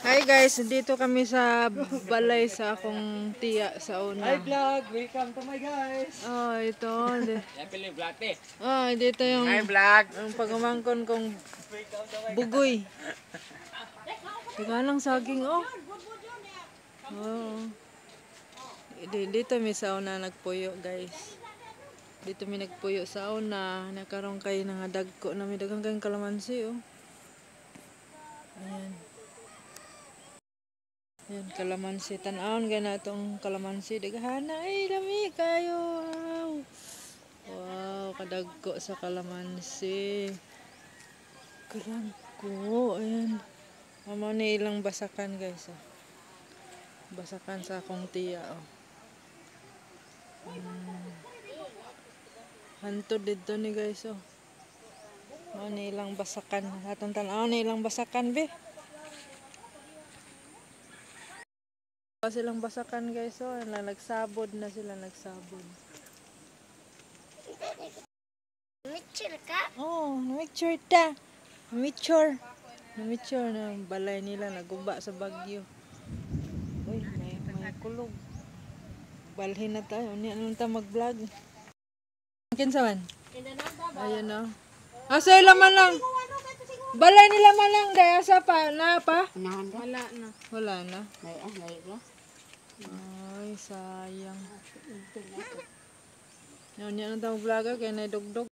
Hi guys, dito kami sa balay sa akong tiya sa una. Hi vlog, welcome to my guys. Oh, ito. Pili vlog eh. Oh, dito yung Hi vlog. ang pagumangkon kong bugoy. Tiganang saging oh. Oh. Dito mi sa una nagpuyo guys. Dito mi nagpuyo sa una. Nakaroon kay nga dagko na mi daghang kayong kalamansi oh. Ayan. Ayan, kalamansi. Tanawon gana itong kalamansi. Daghana. Ay, dami kayo. Wow. Wow, kadagko sa kalamansi. Kadagko. Ayan. Mama ni ilang basakan guys. Oh. Basakan sa akong tiya. Oh. Hantod dito ni guys. Oh. Mama ni ilang basakan. Atong tanawon ni ilang basakan be. Silang basakan guys, oh, nagsabod na sila, nagsabod. Mature ka? Oh, mature ta. Mature. Mature na balay nila naguba sa bagyo. Uy, may kulog. Balhin na tayo. Ano ta mag-vlog? Kinsaman? Ayun na. Asa ilaman lang. Balay nila man lang daya sa pa na pa. Wala na. Wala na. Ay, Ay, sayang. Yan yan ang tawag vlogger kaya naidugdog.